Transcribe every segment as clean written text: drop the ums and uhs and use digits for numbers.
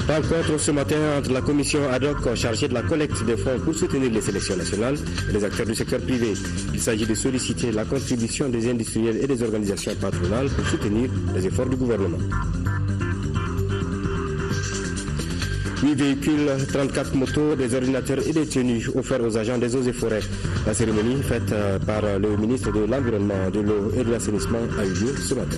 Rencontre ce matin entre la commission ad hoc chargée de la collecte des fonds pour soutenir les sélections nationales et les acteurs du secteur privé. Il s'agit de solliciter la contribution des industriels et des organisations patronales pour soutenir les efforts du gouvernement. 8 véhicules, 34 motos, des ordinateurs et des tenues offerts aux agents des eaux et forêts. La cérémonie faite par le ministre de l'Environnement, de l'eau et de l'assainissement a eu lieu ce matin.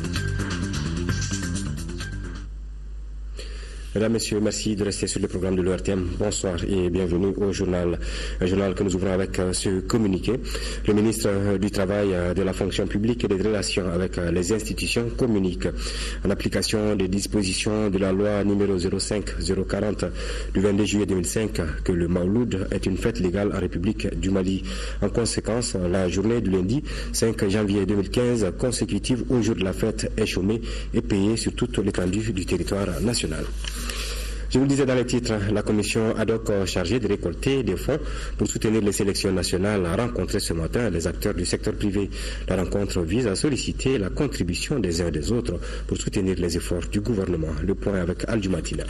Mesdames, Messieurs, merci de rester sur le programme de l'ORTM. Bonsoir et bienvenue au journal. Un journal que nous ouvrons avec ce communiqué. Le ministre du Travail, de la fonction publique et des relations avec les institutions communique en application des dispositions de la loi numéro 05-040 du 22 juillet 2005 que le Mawlud est une fête légale en République du Mali. En conséquence, la journée du lundi 5 janvier 2015 consécutive au jour de la fête est chômée et payée sur toute l'étendue du territoire national. Je vous le disais dans les titres, la commission ad hoc chargée de récolter des fonds pour soutenir les sélections nationales a rencontré ce matin les acteurs du secteur privé. La rencontre vise à solliciter la contribution des uns et des autres pour soutenir les efforts du gouvernement. Le point avec Al Jumatina.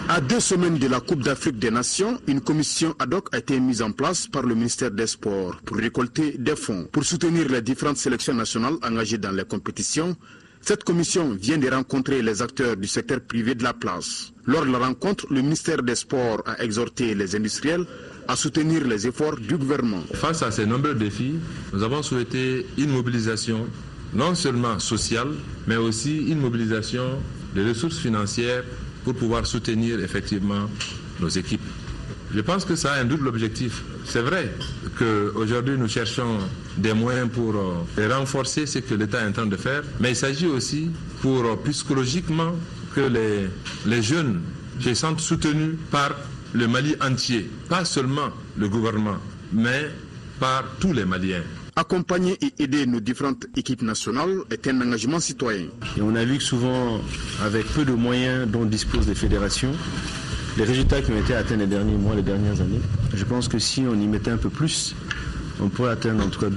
À 2 semaines de la Coupe d'Afrique des Nations, une commission ad hoc a été mise en place par le ministère des Sports pour récolter des fonds pour soutenir les différentes sélections nationales engagées dans les compétitions. Cette commission vient de rencontrer les acteurs du secteur privé de la place. Lors de la rencontre, le ministère des Sports a exhorté les industriels à soutenir les efforts du gouvernement. Face à ces nombreux défis, nous avons souhaité une mobilisation non seulement sociale, mais aussi une mobilisation de ressources financières pour pouvoir soutenir effectivement nos équipes. Je pense que ça a un double objectif. C'est vrai qu'aujourd'hui nous cherchons des moyens pour renforcer ce que l'État est en train de faire, mais il s'agit aussi pour psychologiquement que les jeunes se sentent soutenus par le Mali entier, pas seulement le gouvernement, mais par tous les Maliens. Accompagner et aider nos différentes équipes nationales est un engagement citoyen. Et on a vu que souvent, avec peu de moyens dont disposent les fédérations, les résultats qui ont été atteints les derniers mois, les dernières années, je pense que si on y mettait un peu plus, on pourrait atteindre en tout cas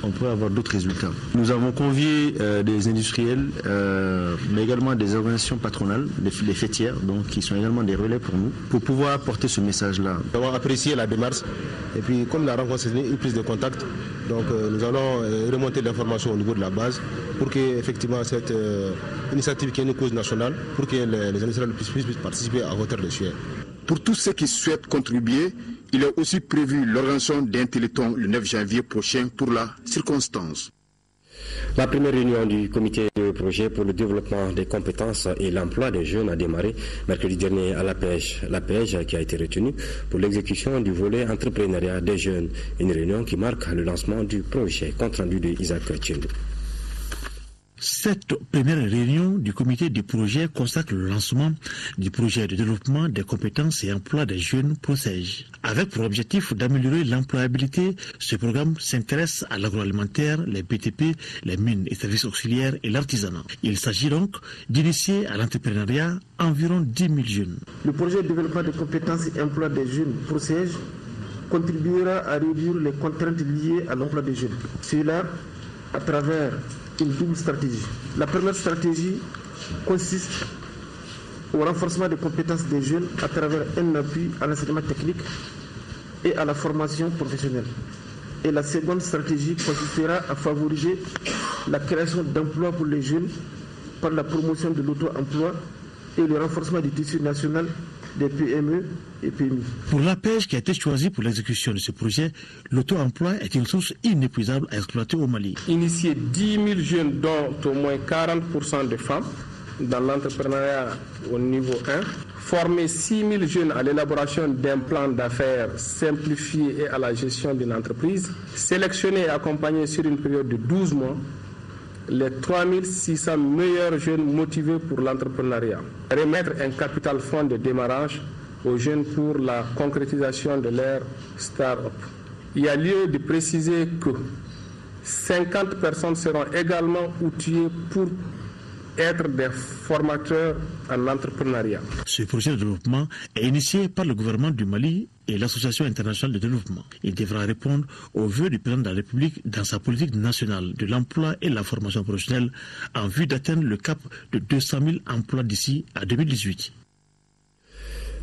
on pourrait avoir d'autres résultats. Nous avons convié des industriels, mais également des organisations patronales, les fêtières, donc qui sont également des relais pour nous, pour pouvoir porter ce message-là. Nous avons apprécié la démarche et puis comme la rencontre c'est une prise de contact, donc nous allons remonter l'information au niveau de la base pour que effectivement cette initiative qui est une cause nationale, pour que les industriels puissent participer à hauteur de sueur. Pour tous ceux qui souhaitent contribuer, il est aussi prévu l'organisation d'un téléthon le 9 janvier prochain pour la circonstance. La première réunion du comité de projet pour le développement des compétences et l'emploi des jeunes a démarré mercredi dernier à la pêche. La pêche qui a été retenue pour l'exécution du volet entrepreneuriat des jeunes. Une réunion qui marque le lancement du projet. Compte rendu de Isaac Tchendo. Cette première réunion du comité de projet consacre le lancement du projet de développement des compétences et emploi des jeunes PROCEJ. Avec pour objectif d'améliorer l'employabilité, ce programme s'intéresse à l'agroalimentaire, les BTP, les mines et services auxiliaires et l'artisanat. Il s'agit donc d'initier à l'entrepreneuriat environ 10 000 jeunes. Le projet de développement des compétences et emploi des jeunes PROCEJ contribuera à réduire les contraintes liées à l'emploi des jeunes. Cela à travers une double stratégie. La première stratégie consiste au renforcement des compétences des jeunes à travers un appui à l'enseignement technique et à la formation professionnelle. Et la seconde stratégie consistera à favoriser la création d'emplois pour les jeunes par la promotion de l'auto-emploi et le renforcement du tissu national des PME et PMI. Pour la pêche qui a été choisie pour l'exécution de ce projet, l'auto-emploi est une source inépuisable à exploiter au Mali. Initier 10 000 jeunes, dont au moins 40% de femmes, dans l'entrepreneuriat au niveau 1. Former 6 000 jeunes à l'élaboration d'un plan d'affaires simplifié et à la gestion d'une entreprise. Sélectionner et accompagner sur une période de 12 mois les 3 600 meilleurs jeunes motivés pour l'entrepreneuriat. Remettre un capital fonds de démarrage aux jeunes pour la concrétisation de leur start-up. Il y a lieu de préciser que 50 personnes seront également outillées pour être des formateurs en entrepreneuriat. Ce projet de développement est initié par le gouvernement du Mali et l'Association internationale de développement. Il devra répondre aux vœux du président de la République dans sa politique nationale de l'emploi et de la formation professionnelle en vue d'atteindre le cap de 200 000 emplois d'ici à 2018.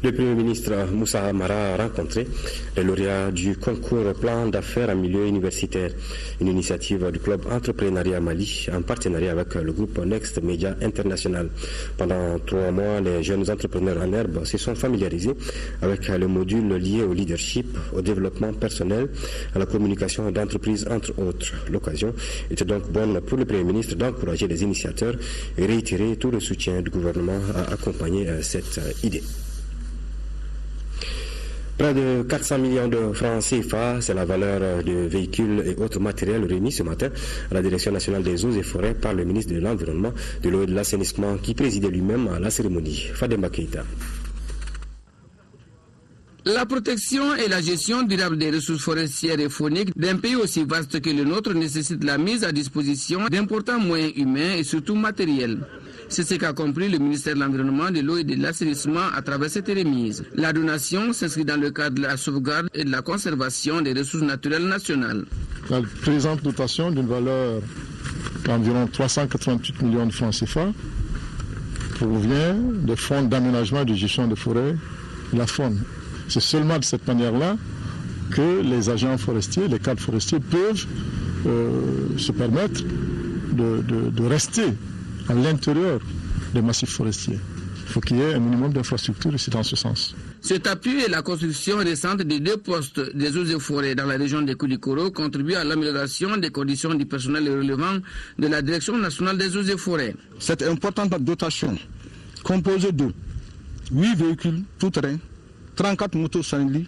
Le Premier ministre Moussa Mara a rencontré les lauréats du concours plan d'affaires en milieu universitaire, une initiative du club Entrepreneuriat Mali en partenariat avec le groupe Next Media International. Pendant 3 mois, les jeunes entrepreneurs en herbe se sont familiarisés avec le module lié au leadership, au développement personnel, à la communication d'entreprise, entre autres. L'occasion était donc bonne pour le Premier ministre d'encourager les initiateurs et réitérer tout le soutien du gouvernement à accompagner cette idée. Près de 400 millions de francs CFA, c'est la valeur de véhicules et autres matériels remis ce matin à la Direction nationale des eaux et forêts par le ministre de l'Environnement, de l'eau et de l'assainissement qui présidait lui-même à la cérémonie. Fademba Keita. La protection et la gestion durable des ressources forestières et fauniques d'un pays aussi vaste que le nôtre nécessite la mise à disposition d'importants moyens humains et surtout matériels. C'est ce qu'a compris le ministère de l'Environnement, de l'eau et de l'assainissement à travers cette remise. La donation s'inscrit dans le cadre de la sauvegarde et de la conservation des ressources naturelles nationales. La présente dotation d'une valeur d'environ 388 millions de francs CFA provient des fonds d'aménagement et de gestion des forêts et la faune. C'est seulement de cette manière-là que les agents forestiers, les cadres forestiers peuvent se permettre de rester à l'intérieur des massifs forestiers. Il faut qu'il y ait un minimum d'infrastructures ici dans ce sens. Cet appui et la construction récente de 2 postes des eaux et forêts dans la région de Koulikoro contribuent à l'amélioration des conditions du personnel relevant de la Direction nationale des eaux et forêts. Cette importante dotation, composée de 8 véhicules tout-terrain, 34 motos Sanli,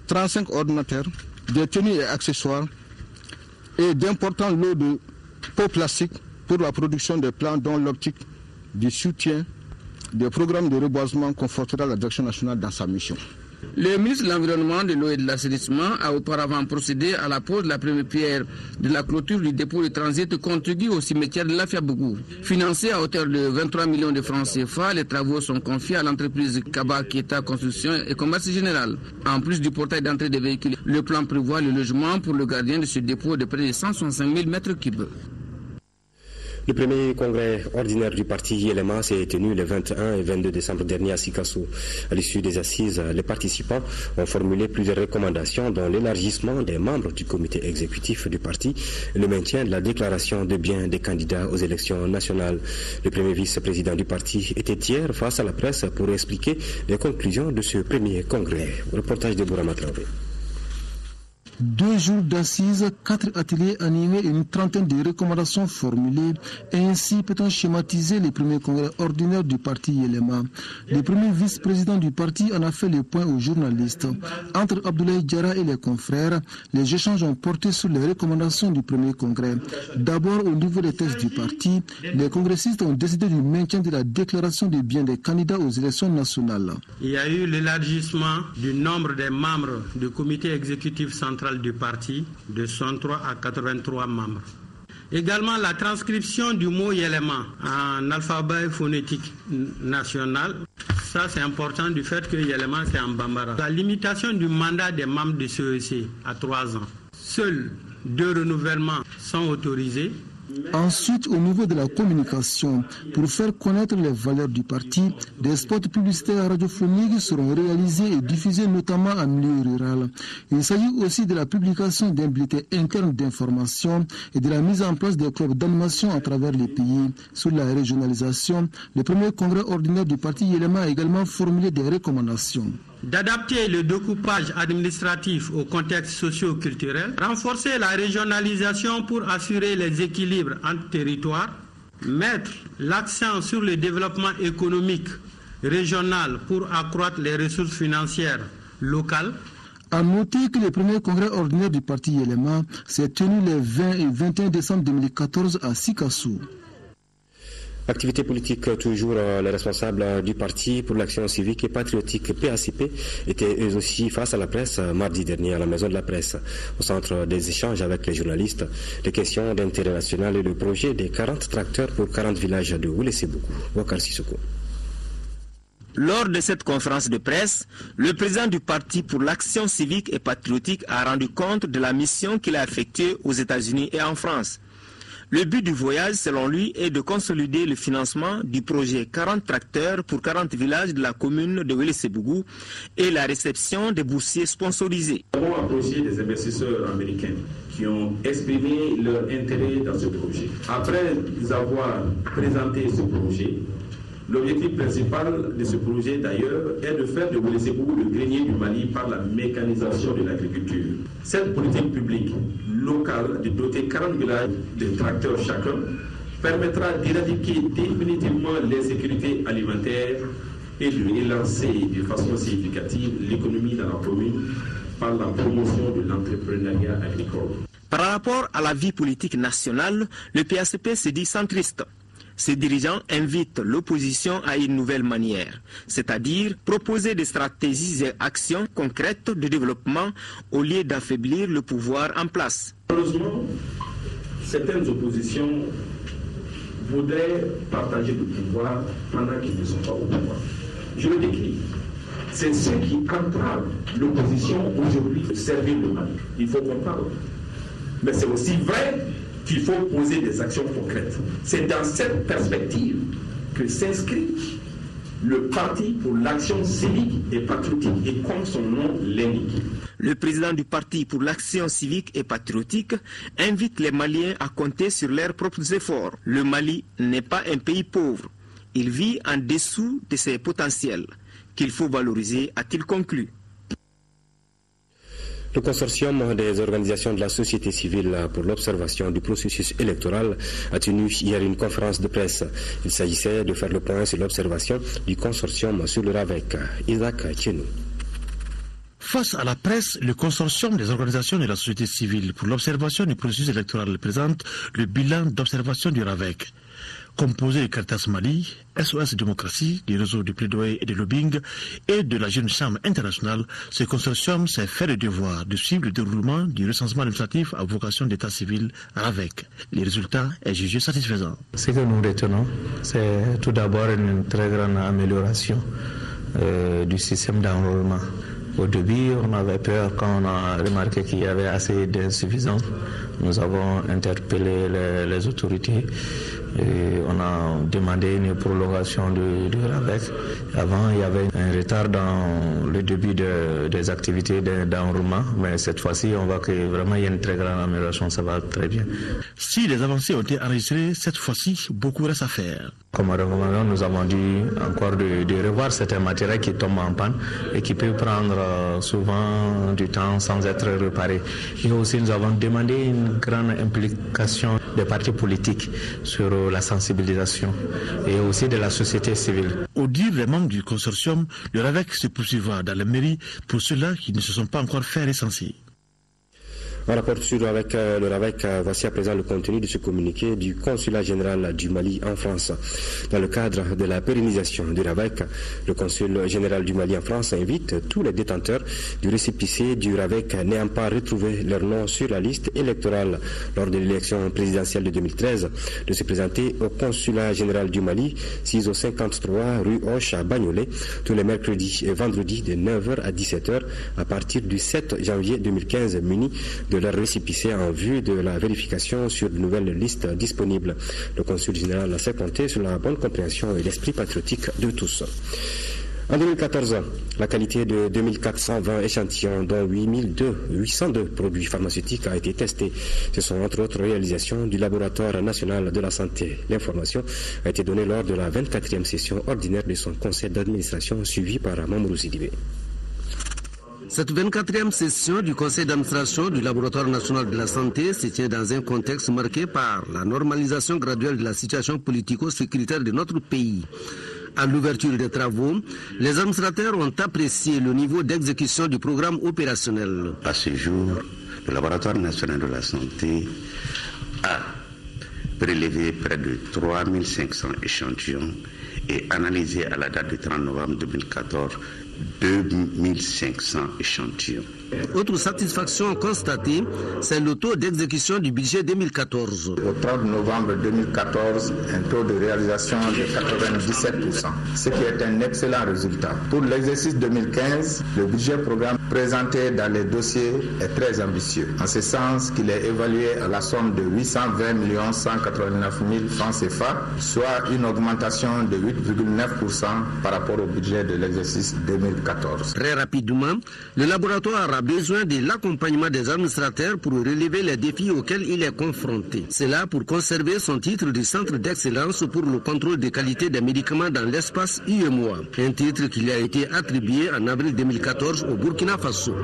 35 ordinateurs, des tenues et accessoires et d'importants lots de pots plastiques pour la production des plans dont l'optique du soutien des programmes de reboisement confortera la Direction nationale dans sa mission. Le ministre de l'Environnement, de l'eau et de l'assainissement a auparavant procédé à la pose de la première pierre de la clôture du dépôt de transit contigu au cimetière de Lafiabougou. Financé à hauteur de 23 millions de francs CFA, les travaux sont confiés à l'entreprise Kaba Kieta Construction et Commerce Général. En plus du portail d'entrée des véhicules, le plan prévoit le logement pour le gardien de ce dépôt de près de 165 000 mètres cubes. Le premier congrès ordinaire du parti YLMA s'est tenu le 21 et 22 décembre dernier à Sikasso. À l'issue des assises, les participants ont formulé plusieurs recommandations dont l'élargissement des membres du comité exécutif du parti et le maintien de la déclaration de biens des candidats aux élections nationales. Le premier vice-président du parti était hier face à la presse pour expliquer les conclusions de ce premier congrès. Reportage de Bourama Traoré. 2 jours d'assises, 4 ateliers animés et une trentaine de recommandations formulées. Ainsi peut-on schématiser les premiers congrès ordinaires du parti YLMA. Le premier vice-président du parti en a fait le point aux journalistes. Entre Abdoulaye Diarra et les confrères, les échanges ont porté sur les recommandations du premier congrès. D'abord, au niveau des textes du parti, les congressistes ont décidé du maintien de la déclaration des biens des candidats aux élections nationales. Il y a eu l'élargissement du nombre des membres du comité exécutif central du parti de 63 à 83 membres. Également la transcription du mot YLMA en alphabet phonétique national. Ça c'est important du fait que YLMA c'est en bambara. La limitation du mandat des membres du CEC à 3 ans. Seuls 2 renouvellements sont autorisés. Ensuite, au niveau de la communication, pour faire connaître les valeurs du parti, des spots publicitaires radiophoniques seront réalisés et diffusés notamment en milieu rural. Il s'agit aussi de la publication d'un bulletin interne d'information et de la mise en place des clubs d'animation à travers les pays. Sur la régionalisation, le premier congrès ordinaire du parti YLMA a également formulé des recommandations. D'adapter le découpage administratif au contexte socio-culturel, renforcer la régionalisation pour assurer les équilibres entre territoires, mettre l'accent sur le développement économique régional pour accroître les ressources financières locales. À noter que le premier congrès ordinaire du parti YLMA s'est tenu les 20 et 21 décembre 2014 à Sikasso. Activité politique toujours, les responsables du Parti pour l'action civique et patriotique PACP étaient eux aussi face à la presse mardi dernier à la Maison de la Presse. Au centre des échanges avec les journalistes, les questions d'intérêt national et le projet des 40 tracteurs pour 40 villages de Oulé-Sebougou. Wakar Sissoko. Lors de cette conférence de presse, le président du Parti pour l'action civique et patriotique a rendu compte de la mission qu'il a effectuée aux États-Unis et en France. Le but du voyage, selon lui, est de consolider le financement du projet 40 tracteurs pour 40 villages de la commune de Oulé-Sebougou et la réception des boursiers sponsorisés. Nous avons approché des investisseurs américains qui ont exprimé leur intérêt dans ce projet. Après avoir présenté ce projet, l'objectif principal de ce projet, d'ailleurs, est de faire de Oulé-Sebougou le grenier du Mali par la mécanisation de l'agriculture. Cette politique publique locale de doter 40 villages de tracteurs chacun permettra d'éradiquer définitivement l'insécurité alimentaire et de relancer de façon significative l'économie dans la commune par la promotion de l'entrepreneuriat agricole. Par rapport à la vie politique nationale, le PACP se dit centriste. Ces dirigeants invitent l'opposition à une nouvelle manière, c'est-à-dire proposer des stratégies et actions concrètes de développement au lieu d'affaiblir le pouvoir en place. Malheureusement, certaines oppositions voudraient partager le pouvoir pendant qu'ils ne sont pas au pouvoir. Je le décris. C'est ceux qui entravent l'opposition aujourd'hui de servir le Mali. Il faut comprendre. Mais c'est aussi vrai qu'il faut poser des actions concrètes. C'est dans cette perspective que s'inscrit le Parti pour l'action civique et patriotique, et comme son nom l'indique. Le président du Parti pour l'action civique et patriotique invite les Maliens à compter sur leurs propres efforts. Le Mali n'est pas un pays pauvre. Il vit en dessous de ses potentiels, qu'il faut valoriser, a-t-il conclu. Le consortium des organisations de la société civile pour l'observation du processus électoral a tenu hier une conférence de presse. Il s'agissait de faire le point sur l'observation du consortium sur le RAVEC. Isaac Tchenou. Face à la presse, le consortium des organisations de la société civile pour l'observation du processus électoral présente le bilan d'observation du RAVEC. Composé de Caritas Mali, SOS Démocratie, du réseau de plaidoyer et de lobbying et de la Jeune Chambre internationale, ce consortium s'est fait le devoir de suivre le déroulement du recensement administratif à vocation d'état civil RAVEC. Les résultats est jugé satisfaisant. Ce que nous retenons, c'est tout d'abord une très grande amélioration du système d'enrôlement. Au début, on avait peur quand on a remarqué qu'il y avait assez d'insuffisance. Nous avons interpellé les autorités et on a demandé une prolongation du RAVEC. Avant, il y avait un retard dans le début des activités d'enrôlement, mais cette fois-ci, on voit que vraiment il y a une très grande amélioration, ça va très bien. Si les avancées ont été enregistrées, cette fois-ci, beaucoup reste à faire. Comme recommandant, nous avons dû encore de revoir certains matériels qui tombent en panne et qui peuvent prendre souvent du temps sans être réparés. Et aussi, nous avons demandé une grande implication des partis politiques sur la sensibilisation et aussi de la société civile. Au dire des membres du consortium, le RAVEC se poursuivra dans les mairies pour ceux-là qui ne se sont pas encore fait recenser. On rapporte sur avec le RAVEC, voici à présent le contenu de ce communiqué du consulat général du Mali en France. Dans le cadre de la pérennisation du RAVEC, le consul général du Mali en France invite tous les détenteurs du récépissé du RAVEC n'ayant pas retrouvé leur nom sur la liste électorale lors de l'élection présidentielle de 2013 de se présenter au consulat général du Mali, 6 au 53 rue Hoche à Bagnolet, tous les mercredis et vendredis de 9h à 17h à partir du 7 janvier 2015 munis de leur récépissé en vue de la vérification sur de nouvelles listes disponibles. Le consul général a fait compter sur la bonne compréhension et l'esprit patriotique de tous. En 2014, la qualité de 2420 échantillons, dont 802 produits pharmaceutiques, a été testée. Ce sont entre autres réalisations du Laboratoire national de la santé. L'information a été donnée lors de la 24e session ordinaire de son conseil d'administration suivie par Mamoudou Sidibé. Cette 24e session du conseil d'administration du Laboratoire national de la santé se tient dans un contexte marqué par la normalisation graduelle de la situation politico-sécuritaire de notre pays. À l'ouverture des travaux, les administrateurs ont apprécié le niveau d'exécution du programme opérationnel. À ce jour, le Laboratoire national de la santé a prélevé près de 3500 échantillons et analysé à la date du 30 novembre 2014 2500 échantillons. Autre satisfaction constatée, c'est le taux d'exécution du budget 2014. Au 30 novembre 2014, un taux de réalisation de 97%, ce qui est un excellent résultat. Pour l'exercice 2015, le budget programme présenté dans les dossiers est très ambitieux, en ce sens qu'il est évalué à la somme de 820 189 000 francs CFA, soit une augmentation de 8,9% par rapport au budget de l'exercice 2014. Très rapidement, le laboratoire a besoin de l'accompagnement des administrateurs pour relever les défis auxquels il est confronté. C'est là pour conserver son titre de centre d'excellence pour le contrôle de qualité des médicaments dans l'espace UEMOA, un titre qui lui a été attribué en avril 2014 au Burkina Faso.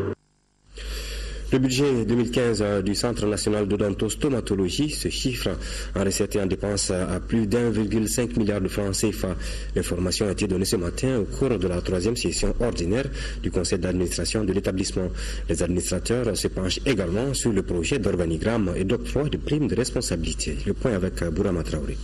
Le budget 2015 du Centre national d'odontostomatologie se chiffre en recettes et en dépenses à plus d'1,5 milliard de francs CFA. L'information a été donnée ce matin au cours de la 3e session ordinaire du conseil d'administration de l'établissement. Les administrateurs se penchent également sur le projet d'organigramme et d'octroi de primes de responsabilité. Le point avec Bourama Traoré.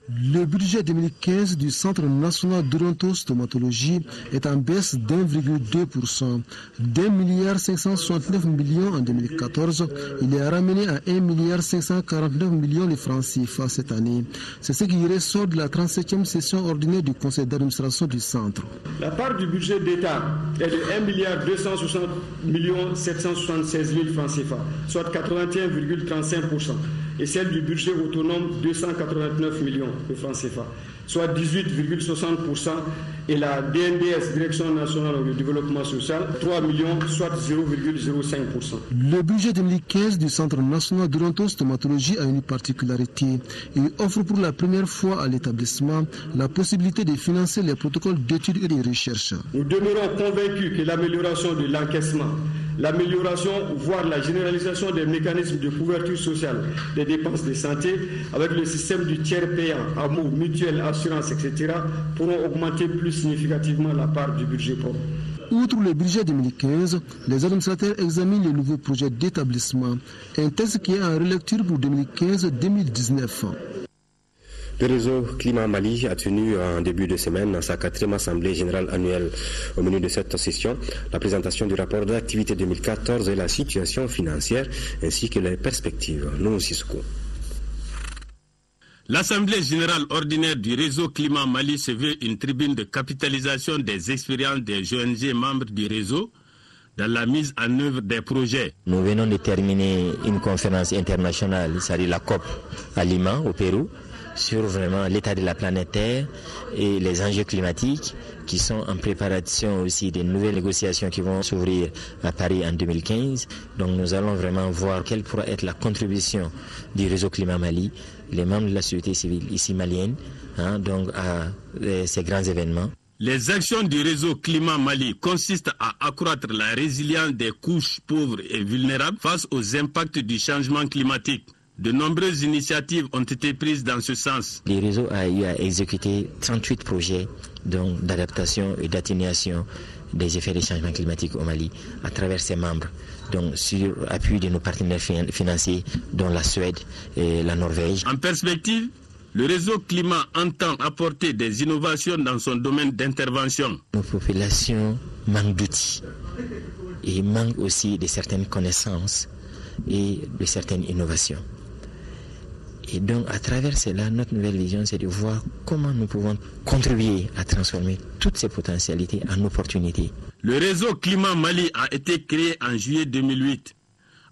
Le budget 2015 du Centre national d'odontostomatologie est en baisse d'1,2%. d'1,569 milliard en 2014, il est ramené à 1,549 milliard de francs CFA cette année. C'est ce qui ressort de la 37e session ordinaire du conseil d'administration du centre. La part du budget d'État est de 1,260 776 000 francs CFA, soit 81,35%. Et celle du budget autonome, 289 millions de francs CFA, soit 18,60%, et la DNDS, Direction nationale du développement social, 3 millions, soit 0,05%. Le budget 2015 du Centre national d'odontostomatologie a une particularité. Il offre pour la première fois à l'établissement la possibilité de financer les protocoles d'études et de recherche. Nous demeurons convaincus que l'amélioration de l'encaissement, l'amélioration, voire la généralisation des mécanismes de couverture sociale des dépenses de santé avec le système du tiers payant, amour, mutuelle, assurance, etc. pourront augmenter plus significativement la part du budget propre. Outre le budget 2015, les administrateurs examinent le nouveau projet d'établissement, un texte qui est en relecture pour 2015-2019. Le réseau Climat Mali a tenu en début de semaine sa 4e assemblée générale annuelle. Au menu de cette session, la présentation du rapport d'activité 2014 et la situation financière ainsi que les perspectives. Nous, Sissoko. L'Assemblée générale ordinaire du réseau Climat Mali se veut une tribune de capitalisation des expériences des ONG membres du réseau dans la mise en œuvre des projets. Nous venons de terminer une conférence internationale, c'est-à-dire la COP à Lima, au Pérou, sur vraiment l'état de la planète Terre et les enjeux climatiques qui sont en préparation aussi des nouvelles négociations qui vont s'ouvrir à Paris en 2015. Donc nous allons vraiment voir quelle pourra être la contribution du réseau Climat Mali, les membres de la société civile ici malienne, donc à ces grands événements. Les actions du réseau Climat Mali consistent à accroître la résilience des couches pauvres et vulnérables face aux impacts du changement climatique. De nombreuses initiatives ont été prises dans ce sens. Le réseau a eu à exécuter 38 projets d'adaptation et d'atténuation des effets des changements climatiques au Mali à travers ses membres, donc sur appui de nos partenaires financiers dont la Suède et la Norvège. En perspective, le réseau Climat entend apporter des innovations dans son domaine d'intervention. Nos populations manquent d'outils et manquent aussi de certaines connaissances et de certaines innovations. Et donc, à travers cela, notre nouvelle vision, c'est de voir comment nous pouvons contribuer à transformer toutes ces potentialités en opportunités. Le réseau Climat Mali a été créé en juillet 2008.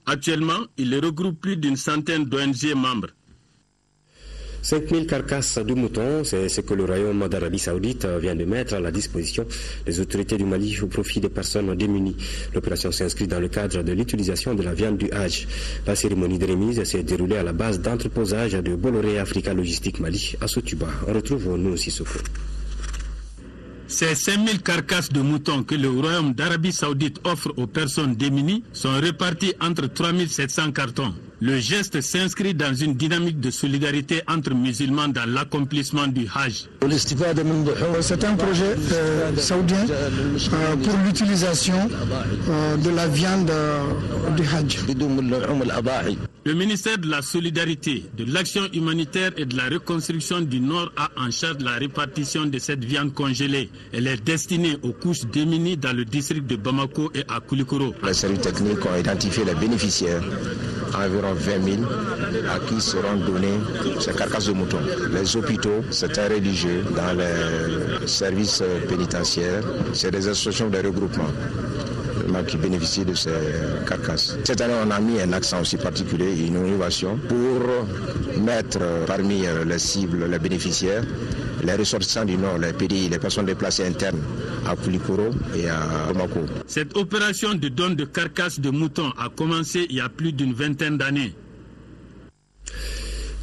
Actuellement, il regroupe plus d'une centaine d'ONG membres. 5000 carcasses de moutons, c'est ce que le royaume d'Arabie Saoudite vient de mettre à la disposition des autorités du Mali au profit des personnes démunies. L'opération s'inscrit dans le cadre de l'utilisation de la viande du Hajj. La cérémonie de remise s'est déroulée à la base d'entreposage de Bolloré Africa Logistique Mali à Sotuba. On retrouve nous Sissoko. Ces 5000 carcasses de moutons que le royaume d'Arabie Saoudite offre aux personnes démunies sont réparties entre 3700 cartons. Le geste s'inscrit dans une dynamique de solidarité entre musulmans dans l'accomplissement du Hajj. C'est un projet saoudien pour l'utilisation de la viande du Hajj. Le ministère de la Solidarité, de l'Action humanitaire et de la reconstruction du Nord a en charge la répartition de cette viande congelée. Elle est destinée aux couches démunies dans le district de Bamako et à Koulikoro. Les services techniques ont identifié les bénéficiaires, environ 20 000, à qui seront données ces carcasses de moutons. Les hôpitaux, c'est un religieux, dans les services pénitentiaires, c'est des associations de regroupement qui bénéficient de ces carcasses. Cette année, on a mis un accent aussi particulier, une innovation, pour mettre parmi les cibles, les bénéficiaires, les ressortissants du Nord, les PDI, les personnes déplacées internes à Koulikoro et à Bamako. Cette opération de don de carcasses de moutons a commencé il y a plus d'une vingtaine d'années.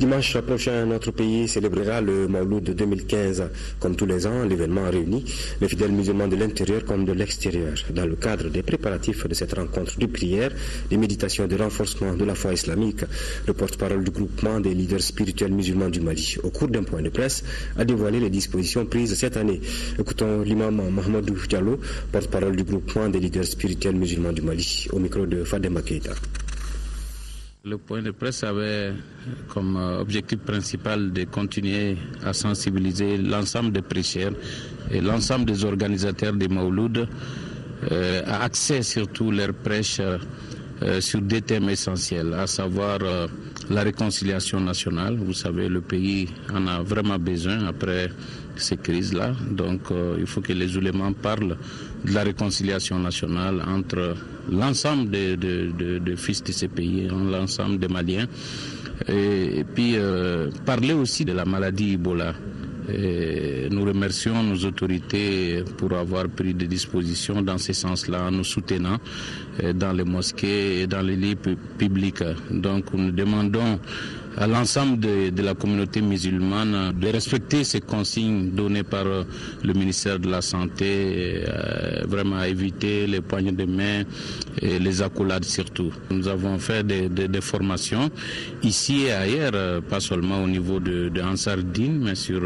Dimanche prochain, notre pays célébrera le Mawlud de 2015. Comme tous les ans, l'événement réunit les fidèles musulmans de l'intérieur comme de l'extérieur. Dans le cadre des préparatifs de cette rencontre de prière, des méditations de renforcement de la foi islamique, le porte-parole du groupement des leaders spirituels musulmans du Mali, au cours d'un point de presse, a dévoilé les dispositions prises cette année. Écoutons l'imam Mahamadou Diallo, porte-parole du groupement des leaders spirituels musulmans du Mali, au micro de Fadema Keita. Le point de presse avait comme objectif principal de continuer à sensibiliser l'ensemble des prêcheurs et l'ensemble des organisateurs des Mawlud à axer surtout leurs prêches sur des thèmes essentiels, à savoir la réconciliation nationale. Vous savez, le pays en a vraiment besoin après ces crises-là. Donc il faut que les oulémas parlent de la réconciliation nationale entre l'ensemble des fils de ces pays, l'ensemble des Maliens. Et puis parler aussi de la maladie Ebola. Et nous remercions nos autorités pour avoir pris des dispositions dans ce sens-là, en nous soutenant dans les mosquées et dans les lieux publics. Donc nous demandons à l'ensemble de la communauté musulmane de respecter ces consignes données par le ministère de la Santé, vraiment éviter les poignées de main et les accolades surtout. Nous avons fait des formations ici et ailleurs, pas seulement au niveau de Ansardine, mais sur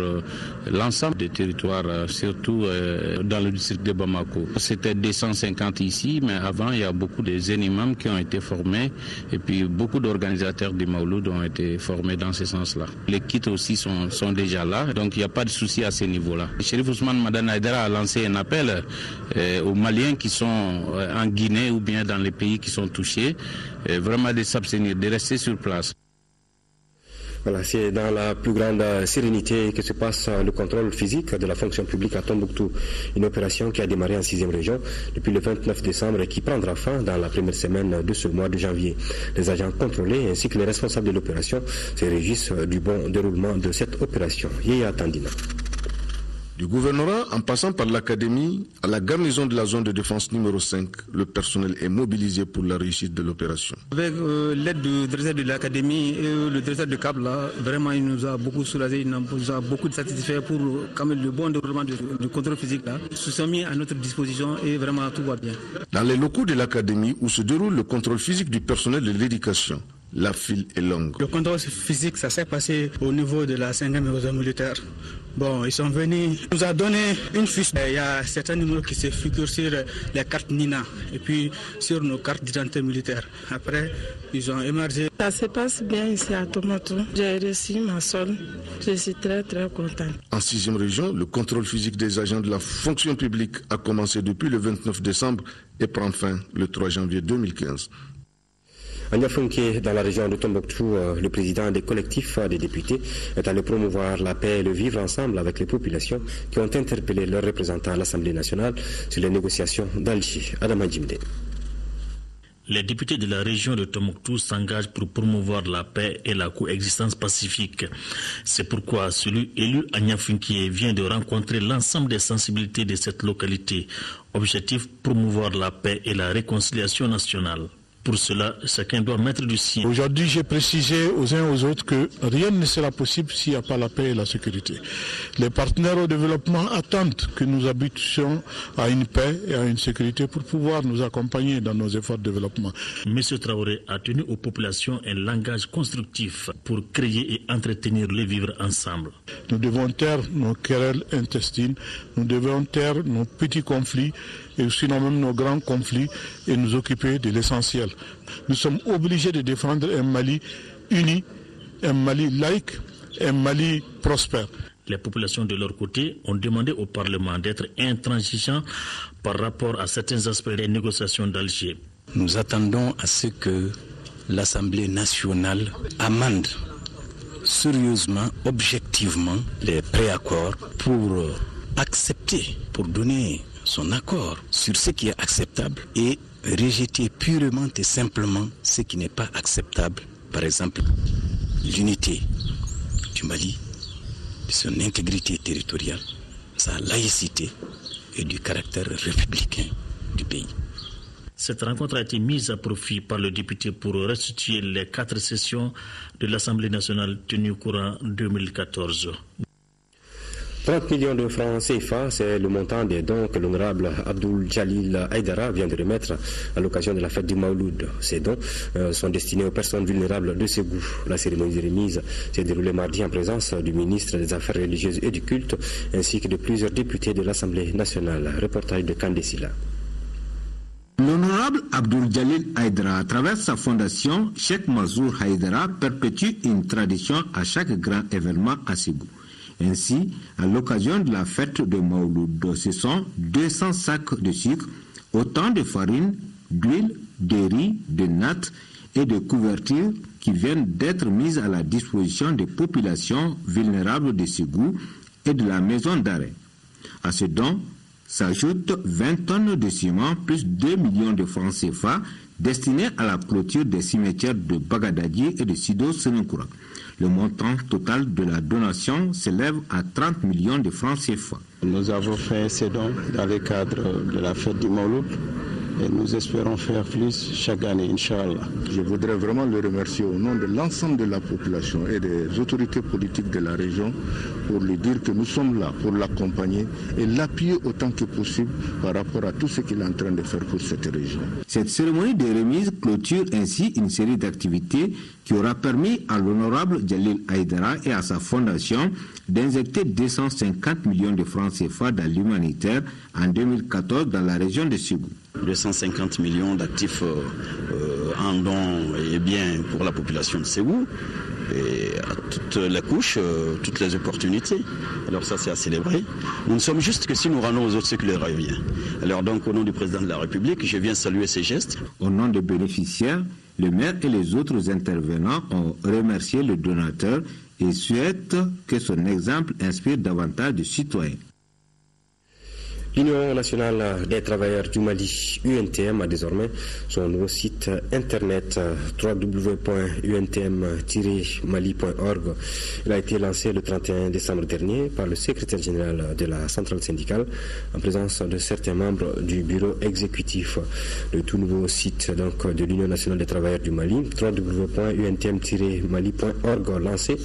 l'ensemble des territoires, surtout dans le district de Bamako. C'était 250 ici, mais avant il y a beaucoup de imams qui ont été formés et puis beaucoup d'organisateurs du Mawlud ont été formés dans ce sens-là. Les kits aussi sont déjà là, donc il n'y a pas de souci à ce niveau-là. Le Chérif Ousmane Madane Aïdara a lancé un appel aux Maliens qui sont en Guinée ou bien dans les pays qui sont touchés, vraiment de s'abstenir, de rester sur place. Voilà, c'est dans la plus grande sérénité que se passe le contrôle physique de la fonction publique à Tombouctou. Une opération qui a démarré en 6e région depuis le 29 décembre et qui prendra fin dans la première semaine de ce mois de janvier. Les agents contrôlés ainsi que les responsables de l'opération se réjouissent du bon déroulement de cette opération. Yéya Tandina. Du gouvernorat en passant par l'académie à la garnison de la zone de défense numéro 5, le personnel est mobilisé pour la réussite de l'opération. Avec l'aide du directeur de l'académie et le directeur de CAP, là, vraiment il nous a beaucoup soulagé, il nous a beaucoup satisfait pour quand même le bon déroulement du contrôle physique. Là. Ils se sont mis à notre disposition et vraiment tout va bien. Dans les locaux de l'académie où se déroule le contrôle physique du personnel de l'éducation, la file est longue. Le contrôle physique, ça s'est passé au niveau de la 5e région militaire. Bon, ils sont venus, ils nous ont donné une fiche. Il y a certains numéros qui se figurent sur les cartes Nina et puis sur nos cartes d'identité militaire. Après, ils ont émergé. Ça se passe bien ici à Tombouctou. J'ai reçu ma solde. Je suis très contente. En 6e région, le contrôle physique des agents de la fonction publique a commencé depuis le 29 décembre et prend fin le 3 janvier 2015. À Niafunké, dans la région de Tombouctou, le président des collectifs des députés est allé promouvoir la paix et le vivre ensemble avec les populations qui ont interpellé leurs représentants à l'Assemblée nationale sur les négociations d'Alger. Adama Djimde. Les députés de la région de Tombouctou s'engagent pour promouvoir la paix et la coexistence pacifique. C'est pourquoi celui élu à Niafunké vient de rencontrer l'ensemble des sensibilités de cette localité. Objectif, promouvoir la paix et la réconciliation nationale. Pour cela, chacun doit mettre du sien. Aujourd'hui, j'ai précisé aux uns et aux autres que rien ne sera possible s'il n'y a pas la paix et la sécurité. Les partenaires au développement attendent que nous aboutissions à une paix et à une sécurité pour pouvoir nous accompagner dans nos efforts de développement. M. Traoré a tenu aux populations un langage constructif pour créer et entretenir le vivre ensemble. Nous devons taire nos querelles intestines, nous devons taire nos petits conflits et sinon même nos grands conflits et nous occuper de l'essentiel. Nous sommes obligés de défendre un Mali uni, un Mali laïque, un Mali prospère. Les populations de leur côté ont demandé au Parlement d'être intransigeant par rapport à certains aspects des négociations d'Alger. Nous attendons à ce que l'Assemblée nationale amende sérieusement, objectivement les préaccords pour accepter, pour donner son accord sur ce qui est acceptable et rejeter purement et simplement ce qui n'est pas acceptable. Par exemple, l'unité du Mali, son intégrité territoriale, sa laïcité et du caractère républicain du pays. Cette rencontre a été mise à profit par le député pour restituer les 4 sessions de l'Assemblée nationale tenues courant 2014. 30 millions de francs CFA, c'est le montant des dons que l'honorable Abdoul Jalil Haïdara vient de remettre à l'occasion de la fête du Mawloud. Ces dons sont destinés aux personnes vulnérables de Ségou. La cérémonie de remise s'est déroulée mardi en présence du ministre des Affaires religieuses et du culte, ainsi que de plusieurs députés de l'Assemblée nationale. Reportage de Kandesila. L'honorable Abdoul Jalil Haïdara, à travers sa fondation, Cheikh Mazour Haïdara, perpétue une tradition à chaque grand événement à Ségou. Ainsi, à l'occasion de la fête de Mawloud, ce sont 200 sacs de sucre, autant de farine, d'huile, de riz, de nattes et de couvertures qui viennent d'être mises à la disposition des populations vulnérables de Ségou et de la maison d'arrêt. À ce don s'ajoutent 20 tonnes de ciment plus 2 millions de francs CFA destinés à la clôture des cimetières de Bagadadi et de Sido-Sénékoura. Le montant total de la donation s'élève à 30 millions de francs CFA. Nous avons fait ces dons dans le cadre de la fête du Mawloud et nous espérons faire plus chaque année, Inch'Allah. Je voudrais vraiment le remercier au nom de l'ensemble de la population et des autorités politiques de la région pour lui dire que nous sommes là pour l'accompagner et l'appuyer autant que possible par rapport à tout ce qu'il est en train de faire pour cette région. Cette cérémonie de remise clôture ainsi une série d'activités qui aura permis à l'honorable Jalil Haïdara et à sa fondation d'injecter 250 millions de francs CFA dans l'humanitaire en 2014 dans la région de Ségou. 250 millions d'actifs en dons et biens pour la population de Ségou et à toutes les couches, toutes les opportunités. Alors ça, c'est à célébrer. Nous ne sommes juste que si nous rendons aux autres ce qui leur revient. Alors donc, au nom du président de la République, je viens saluer ces gestes. Au nom des bénéficiaires, le maire et les autres intervenants ont remercié le donateur et souhaitent que son exemple inspire davantage de citoyens. L'Union nationale des travailleurs du Mali, UNTM, a désormais son nouveau site internet www.untm-mali.org. Il a été lancé le 31 décembre dernier par le secrétaire général de la centrale syndicale en présence de certains membres du bureau exécutif. Le tout nouveau site donc, de l'Union nationale des travailleurs du Mali, www.untm-mali.org, lancé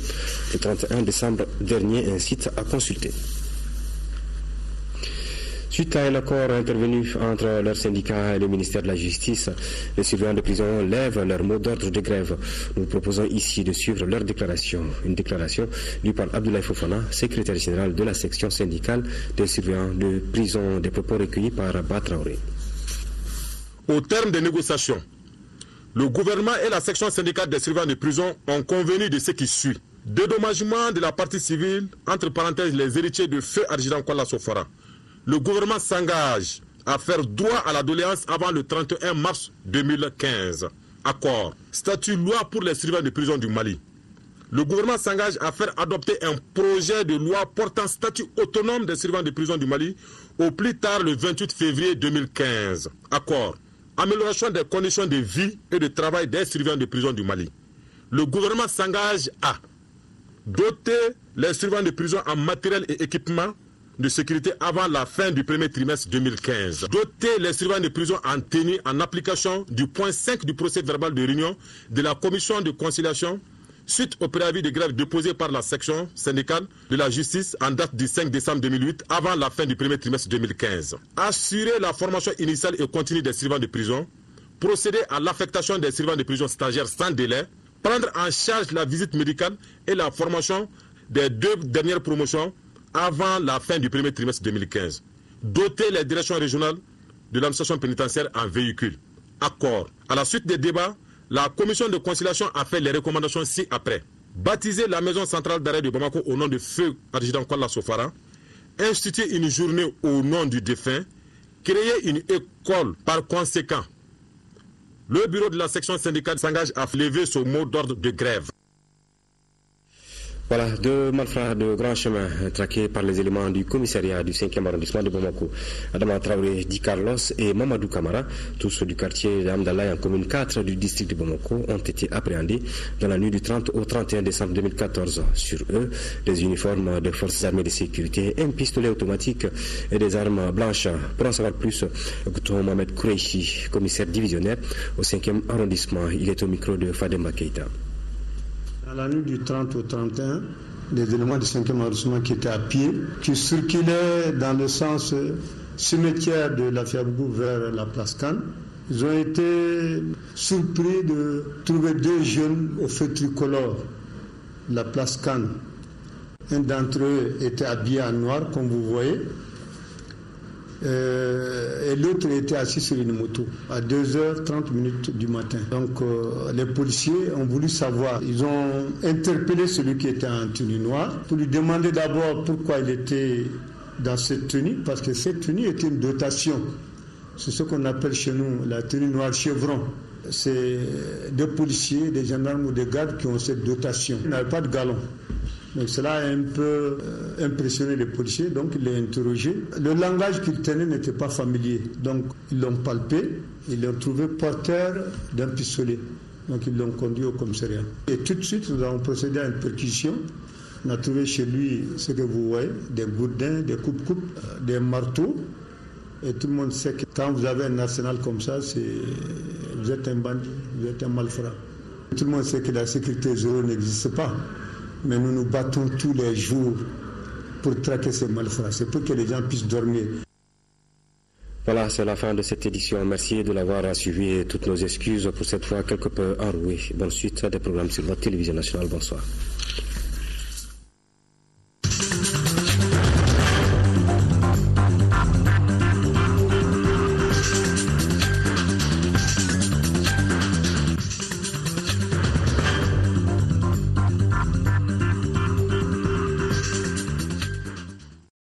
le 31 décembre dernier, un site à consulter. Suite à un accord intervenu entre leurs syndicats et le ministère de la Justice, les surveillants de prison lèvent leur mot d'ordre de grève. Nous proposons ici de suivre leur déclaration. Une déclaration lue par Abdoulaye Fofana, secrétaire général de la section syndicale des surveillants de prison, des propos recueillis par Abba Traoré. Au terme des négociations, le gouvernement et la section syndicale des surveillants de prison ont convenu de ce qui suit. Dédommagement de la partie civile, entre parenthèses les héritiers de feu Adjudant Kwala Sofara. Le gouvernement s'engage à faire droit à la doléance avant le 31 mars 2015. Accord. Statut loi pour les surveillants de prison du Mali. Le gouvernement s'engage à faire adopter un projet de loi portant statut autonome des surveillants de prison du Mali au plus tard le 28 février 2015. Accord. Amélioration des conditions de vie et de travail des surveillants de prison du Mali. Le gouvernement s'engage à doter les surveillants de prison en matériel et équipement, de sécurité avant la fin du premier trimestre 2015. Doter les surveillants de prison en tenue en application du point 5 du procès verbal de réunion de la commission de conciliation suite au préavis de grève déposé par la section syndicale de la justice en date du 5 décembre 2008 avant la fin du premier trimestre 2015. Assurer la formation initiale et continue des surveillants de prison, procéder à l'affectation des surveillants de prison stagiaires sans délai, prendre en charge la visite médicale et la formation des 2 dernières promotions avant la fin du premier trimestre 2015. Doter les directions régionales de l'administration pénitentiaire en véhicules. Accord. À la suite des débats, la commission de conciliation a fait les recommandations ci-après. Baptiser la maison centrale d'arrêt de Bamako au nom de feu adjudant Kwalla Sofara. Instituer une journée au nom du défunt. Créer une école par conséquent. Le bureau de la section syndicale s'engage à lever ce mot d'ordre de grève. Voilà, 2 malfrats de grand chemin traqués par les éléments du commissariat du 5e arrondissement de Bamako. Adama Traoré, Di Carlos et Mamadou Kamara, tous du quartier d'Amdallah en commune 4 du district de Bamako, ont été appréhendés dans la nuit du 30 au 31 décembre 2014. Sur eux, des uniformes de forces armées de sécurité, un pistolet automatique et des armes blanches. Pour en savoir plus, écoutons Mohamed Koureichi, commissaire divisionnaire au 5e arrondissement. Il est au micro de Fademba Keita. À la nuit du 30 au 31, des éléments du 5e arrondissement qui étaient à pied, qui circulaient dans le sens cimetière de la Fiabougou vers la place Cannes. Ils ont été surpris de trouver 2 jeunes au feu tricolore, la place Cannes. Un d'entre eux était habillé en noir, comme vous voyez, et l'autre était assis sur une moto à 2h30 du matin. Donc les policiers ont voulu savoir. Ils ont interpellé celui qui était en tenue noire pour lui demander d'abord pourquoi il était dans cette tenue, parce que cette tenue était une dotation. C'est ce qu'on appelle chez nous la tenue noire chevron. C'est des policiers, des gendarmes ou des gardes qui ont cette dotation. Ils n'avaient pas de galon. Donc cela a un peu impressionné les policiers, donc ils l'ont interrogé. Le langage qu'il tenait n'était pas familier, donc ils l'ont palpé, ils l'ont trouvé porteur d'un pistolet. Donc ils l'ont conduit au commissariat. Et tout de suite, nous avons procédé à une perquisition. On a trouvé chez lui ce que vous voyez, des gourdins, des coupes-coupes, des marteaux. Et tout le monde sait que quand vous avez un arsenal comme ça, vous êtes un bandit, vous êtes un malfrat. Tout le monde sait que la sécurité zéro n'existe pas. Mais nous nous battons tous les jours pour traquer ces malfrats. C'est pour que les gens puissent dormir. Voilà, c'est la fin de cette édition. Merci de l'avoir suivi et toutes nos excuses pour cette fois quelque peu enrouée. Bonne suite des programmes sur votre télévision nationale. Bonsoir.